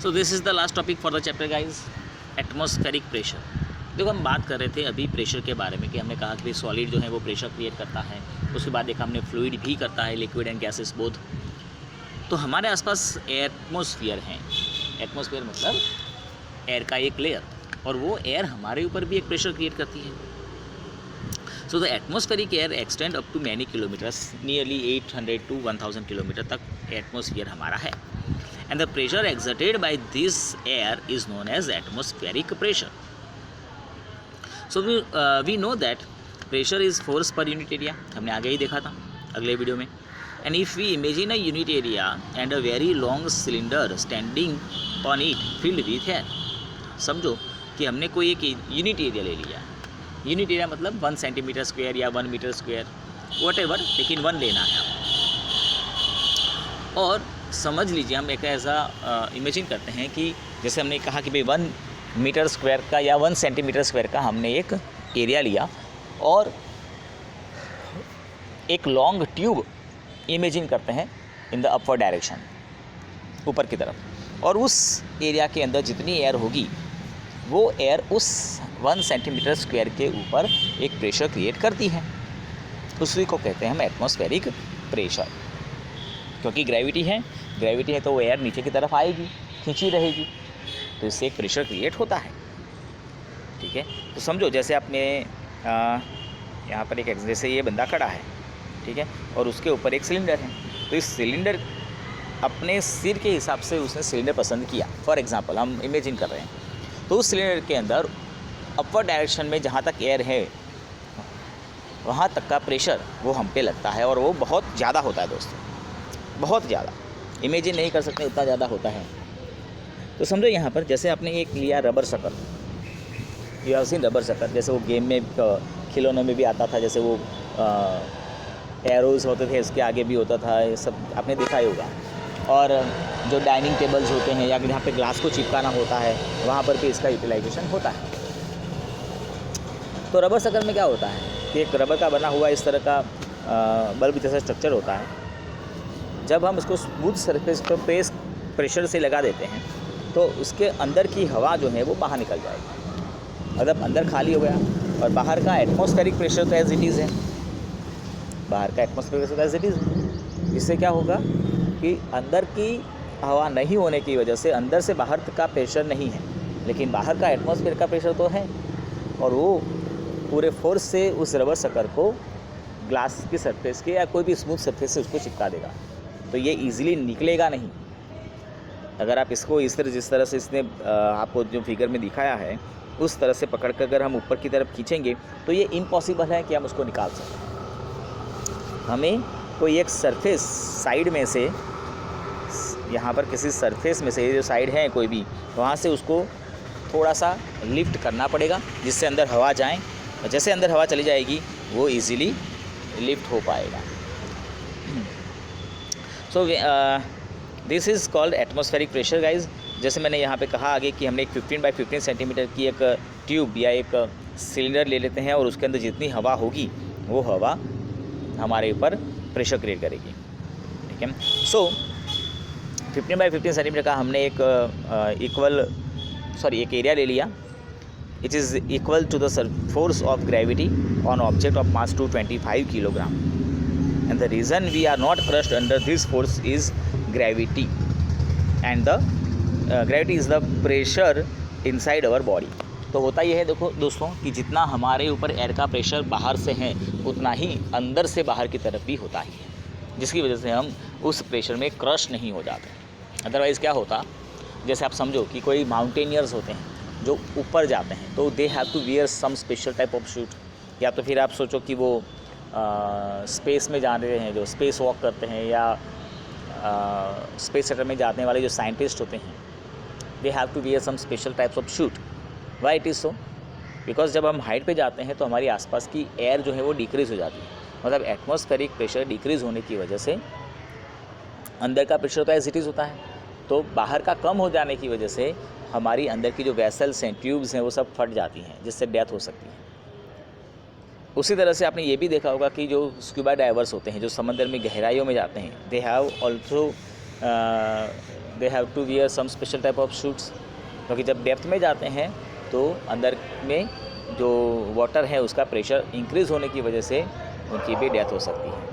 So this is the last topic for the chapter guys, atmospheric pressure. देखो हम बात कर रहे थे अभी प्रेशर के बारे में कि हमने कहा कि सॉलिड जो है वो प्रेशर क्रिएट करता है, उसके बाद देखा हमने फ्लूइड भी करता है, लिक्विड एंड गैसेस बोथ। तो हमारे आसपास एटमॉस्फेयर हैं। एटमॉस्फेयर मतलब एयर का एक लेयर, और वो एयर हमारे ऊपर भी एक प्रेशर क्रिएट करती है। So the atmospheric air extend up to many kilometres, nearly 800 to 1000 kilometre तक एटमॉस्फेयर हमारा है। And the pressure exerted by this air is known as atmospheric pressure. So we know that pressure is force per unit area, हमने आगे ही देखा था अगले वीडियो में। And if we imagine a unit area and a very long cylinder standing on it filled with air, समझो कि हमने कोई एक यूनिट एरिया ले लिया। यूनिट एरिया मतलब 1 सेंटीमीटर स्क्वायर या 1 मीटर स्क्वायर, व्हाटएवर, लेकिन 1 लेना है। और समझ लीजिए हम एक ऐसा इमेजिन करते हैं कि जैसे हमने कहा कि भाई 1 मीटर स्क्वायर का या 1 सेंटीमीटर स्क्वायर का हमने एक एरिया लिया और एक लॉन्ग ट्यूब इमेजिन करते हैं इन द अपवर्ड डायरेक्शन, ऊपर की तरफ, और उस एरिया के अंदर जितनी एयर होगी वो एयर उस 1 सेंटीमीटर स्क्वायर के ऊपर एक प्रेशर क्रिएट करती है। उसी को कहते हैं हम एटमॉस्फेरिक प्रेशर, क्योंकि ग्रेविटी है तो वो एयर नीचे की तरफ आएगी, खींची रहेगी, तो इससे एक प्रेशर क्रिएट होता है। ठीक है, तो समझो जैसे आपने यहाँ पर एक जैसे ये बंदा खड़ा है, ठीक है, और उसके ऊपर एक सिलेंडर है, तो इस सिलेंडर अपने सिर के हिसाब से उसने सिलेंडर पसंद किया। फॉर एग्जांपल हम इमेजिन कर रहे हैं, तो उस सिलेंडर के अंदर अपवर्ड डायरेक्शन में जहाँ तक एयर है वहाँ तक का प्रेशर वो हम पे लगता है, और वो बहुत ज़्यादा होता है दोस्तों, बहुत ज़्यादा, इमेजिन नहीं कर सकते उतना ज़्यादा होता है। तो समझो यहाँ पर जैसे आपने एक लिया rubber shaker, you have seen rubber shaker, जैसे वो गेम में खिलौनों में भी आता था, जैसे वो एरोज़ होते थे, इसके आगे भी होता था, ये सब आपने देखा ही होगा। और जो डाइनिंग टेबल्स होते हैं या जहाँ पे ग्लास को चिपकाना होता है वहाँ पर भी इसका यूटिलाइजेशन होता है। तो रबर शकर में क्या होता है कि एक रबर का बना हुआ इस तरह का बल्ब जैसा स्ट्रक्चर होता है। जब हम इसको स्मूथ सरफेस पर प्रेशर से लगा देते हैं तो उसके अंदर की हवा जो है वो बाहर निकल जाएगी। मतलब अंदर खाली हो गया और बाहर का एटमॉस्फेरिक प्रेशर तो एज इट इज़ है, बाहर का atmospheric pressure as it is. इससे क्या होगा कि अंदर की हवा नहीं होने की वजह से अंदर से बाहर का प्रेशर नहीं है, लेकिन बाहर का एटमॉस्फेयर का प्रेशर तो है, और वो पूरे फोर्स से उस रबर शकर को ग्लास की सरफेस के या कोई भी स्मूथ सरफेस से उसको चिपका देगा। तो ये इजीली निकलेगा नहीं। अगर आप इसको इस तरह जिस तरह से इसने आपको जो फिगर में दिखाया है उस तरह से पकड़ कर अगर हम ऊपर की तरफ खींचेंगे तो ये इम्पॉसिबल है कि हम उसको निकाल सकें। हमें कोई एक सरफेस साइड में से, यहाँ पर किसी सरफेस में से, ये जो साइड है कोई भी, वहाँ से उसको थोड़ा सा लिफ्ट करना पड़ेगा जिससे अंदर हवा जाए, और जैसे अंदर हवा चली जाएगी वो इजीली लिफ्ट हो पाएगा। So this is called atmospheric pressure guys. जैसे मैंने यहाँ पे कहा आगे कि हमने एक 15 बाई 15 सेंटीमीटर की एक ट्यूब या एक सिलेंडर ले लेते हैं और उसके अंदर जितनी हवा होगी वो हवा हमारे ऊपर प्रेशर क्रिएट करेगी। ठीक है, सो 15 बाई 15 सेंटीमीटर का हमने एक एक एरिया ले लिया। It is equal to the force of gravity on object of mass 225 kilogram, and the reason we are not crushed under this force is gravity, and the gravity is the pressure inside our body। तो होता यह है देखो दोस्तों कि जितना हमारे ऊपर एयर का प्रेशर बाहर से है उतना ही अंदर से बाहर की तरफ भी होता ही है, जिसकी वजह से हम उस प्रेशर में क्रश नहीं हो जाते। अदरवाइज़ क्या होता, जैसे आप समझो कि कोई माउंटेनियर्स होते हैं जो ऊपर जाते हैं तो they have to wear some special type of suit, या तो फिर आप सोचो कि वो स्पेस में जा रहे हैं, जो स्पेस वॉक करते हैं, या स्पेस सेक्टर में जाने वाले जो साइंटिस्ट होते हैं, they have to wear some special types of suit. Why it is so? Because जब हम हाइट पे जाते हैं तो हमारी आसपास की एयर जो है वो डिक्रीज़ हो जाती है। मतलब एटमॉस्फेरिक प्रेशर डिक्रीज़ होने की वजह से अंदर का प्रेशर तो एज इट इज़ होता है, तो बाहर का कम हो जाने की वजह से हमारी अंदर की जो वेसल्स हैं, ट्यूब्स हैं, वो सब फट जाती हैं, जिससे डेथ हो सकती है। उसी तरह से आपने ये भी देखा होगा कि जो स्क्यूबा डाइवर्स होते हैं, जो समंदर में गहराइयों में जाते हैं, they have also they have to wear some special type of suits, क्योंकि जब डेप्थ में जाते हैं तो अंदर में जो वाटर है उसका प्रेशर इंक्रीज़ होने की वजह से उनकी भी डेथ हो सकती है।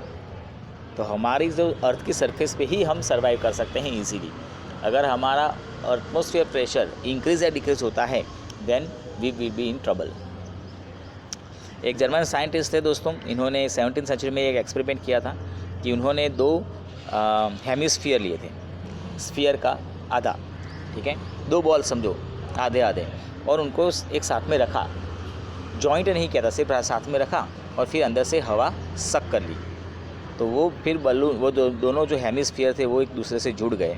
तो हमारी जो अर्थ की सरफेस पे ही हम सर्वाइव कर सकते हैं इजीली। अगर हमारा एटमॉस्फेयर प्रेशर इंक्रीज़ या डिक्रीज़ होता है then we will be in trouble. एक जर्मन साइंटिस्ट थे दोस्तों, इन्होंने 17वीं सेंचुरी में एक एक्सपेरिमेंट किया था कि उन्होंने 2 हेमिस्फीयर लिए थे, स्फीयर का आधा, ठीक है, 2 बॉल समझो आधे आधे, और उनको एक साथ में रखा, जॉइंट नहीं किया था, सिर्फ साथ में रखा और फिर अंदर से हवा सक कर ली। तो वो फिर बलून, वो दोनों जो हेमिस्फीयर थे वो एक दूसरे से जुड़ गए,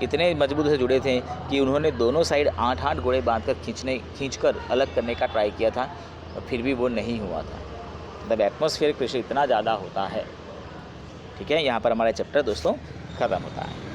इतने मजबूत से जुड़े थे कि उन्होंने दोनों साइड 8-8 गोले बांधकर खींचकर अलग करने का ट्राई किया था और फिर भी वो नहीं हुआ था। मतलब एटमॉस्फेरिक प्रेशर इतना ज़्यादा होता है। ठीक है, यहाँ पर हमारा चैप्टर दोस्तों ख़त्म होता है।